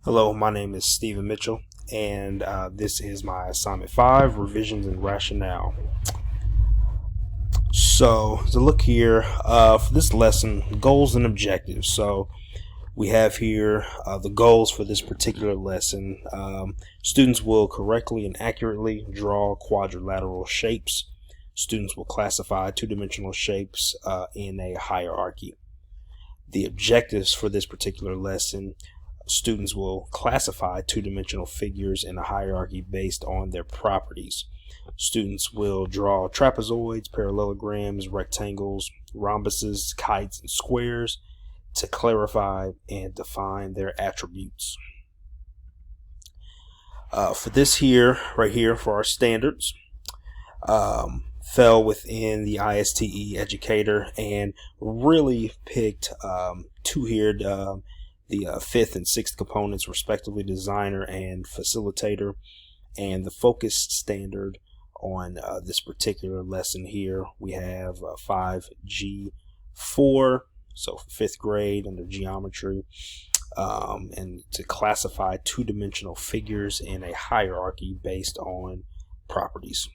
Hello, my name is Stephen Mitchell, and this is my assignment 5, Revisions in Rationale. So, to look here, for this lesson, goals and objectives. So, we have here the goals for this particular lesson. Students will correctly and accurately draw quadrilateral shapes. Students will classify two-dimensional shapes in a hierarchy. The objectives for this particular lesson: students will classify two-dimensional figures in a hierarchy based on their properties. Students will draw trapezoids, parallelograms, rectangles, rhombuses, kites, and squares to clarify and define their attributes. For this here, right here, for our standards, fell within the ISTE educator and really picked two here, the fifth and sixth components, respectively, designer and facilitator. And the focus standard on this particular lesson here, we have 5G4, so for fifth grade under geometry, and to classify two-dimensional figures in a hierarchy based on properties.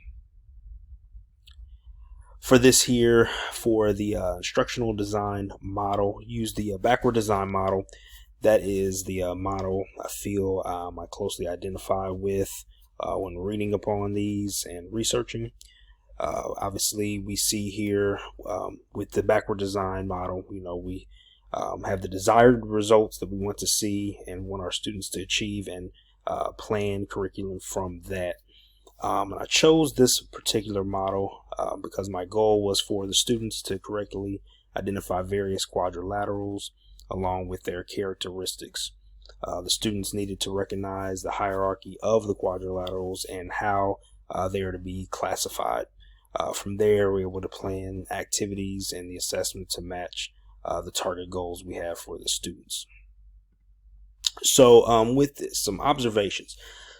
For this here, for the instructional design model, use the backward design model. That is the model I feel I closely identify with when reading upon these and researching. Obviously, we see here with the backward design model, we have the desired results that we want to see and want our students to achieve, and plan curriculum from that. And I chose this particular model because my goal was for the students to correctly identify various quadrilaterals along with their characteristics. The students needed to recognize the hierarchy of the quadrilaterals and how they are to be classified. From there, we're able to plan activities and the assessment to match the target goals we have for the students. So with this, some observations.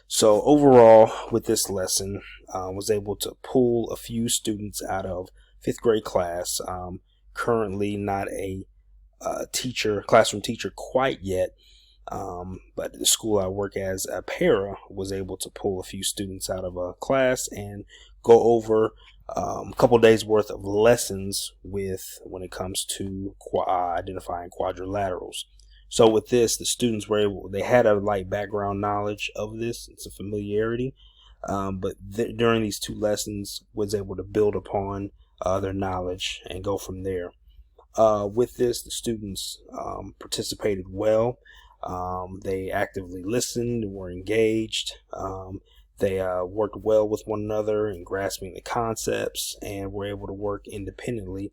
So overall, with this lesson, was able to pull a few students out of fifth grade class. Currently not a classroom teacher quite yet, but the school I work as a para was able to pull a few students out of a class and go over a couple days worth of lessons when it comes to identifying quadrilaterals. So with this, the students they had a light background knowledge of this. It's a familiarity, but during these two lessons was able to build upon their knowledge and go from there. With this, the students participated well. They actively listened and were engaged. They worked well with one another in grasping the concepts, and were able to work independently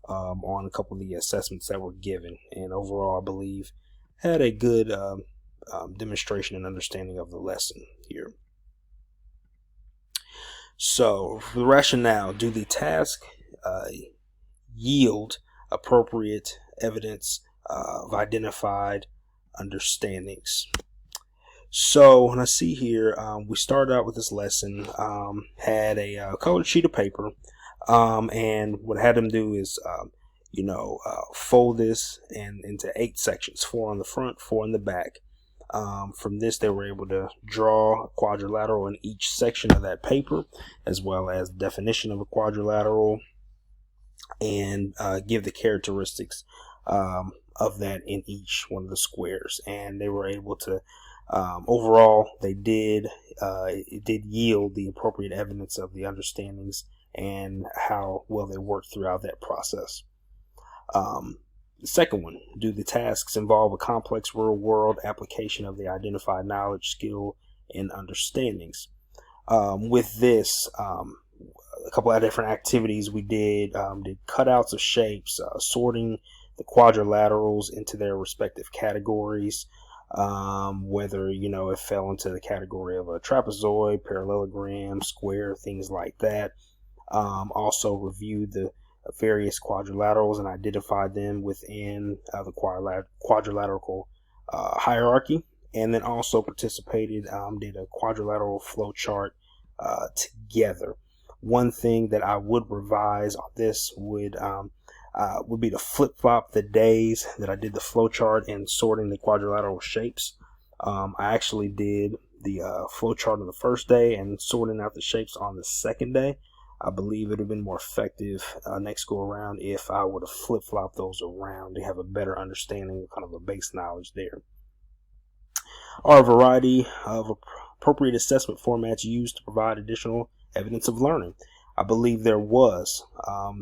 on a couple of the assessments that were given. And overall, I believe had a good demonstration and understanding of the lesson here. So, for the rationale, do the task yield appropriate evidence of identified understandings? So when I see here, we started out with this lesson, had a colored sheet of paper, and what I had them do is fold this into 8 sections, 4 on the front, 4 in the back. From this, they were able to draw a quadrilateral in each section of that paper, as well as the definition of a quadrilateral, and give the characteristics of that in each one of the squares. And they were able to, overall, it did yield the appropriate evidence of the understandings and how well they worked throughout that process. The second one, do the tasks involve a complex real world application of the identified knowledge, skill, and understandings? With this, a couple of different activities we did cutouts of shapes, sorting the quadrilaterals into their respective categories, whether it fell into the category of a trapezoid, parallelogram, square, things like that. Also reviewed the various quadrilaterals and identified them within the quadrilateral hierarchy, and then also participated, did a quadrilateral flow chart together. One thing that I would revise on this would be to flip-flop the days that I did the flow chart and sorting the quadrilateral shapes. I actually did the flow chart on the first day and sorting out the shapes on the second day. I believe it would have been more effective next go around if I would have flip-flopped those around to have a better understanding, kind of a base knowledge there. Are a variety of appropriate assessment formats used to provide additional evidence of learning? I believe there was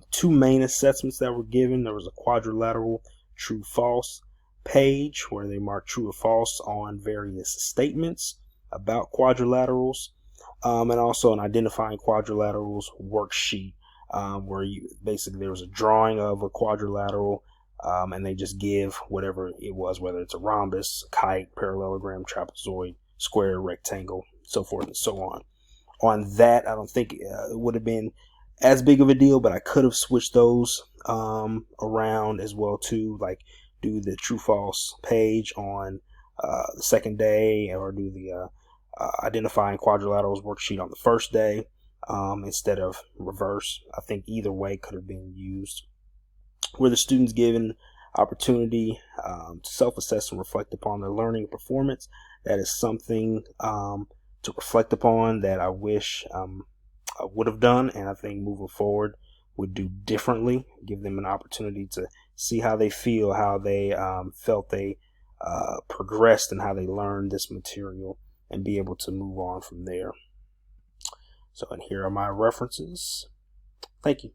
two main assessments that were given. There was a quadrilateral true-false page where they marked true or false on various statements about quadrilaterals, and also an identifying quadrilaterals worksheet where you basically there was a drawing of a quadrilateral, and they just give whatever it was, whether it's a rhombus, kite, parallelogram, trapezoid, square, rectangle, so forth and so on. On that, I don't think it would have been as big of a deal, but I could have switched those around as well too, like do the true false page on the second day, or do the identifying quadrilaterals worksheet on the first day instead of reverse. I think either way could have been used. Were the students given opportunity to self-assess and reflect upon their learning performance? That is something to reflect upon that I wish I would have done, and I think moving forward would do differently. Give them an opportunity to see how they feel, how they felt they progressed, and how they learned this material, and be able to move on from there. So, and here are my references. Thank you.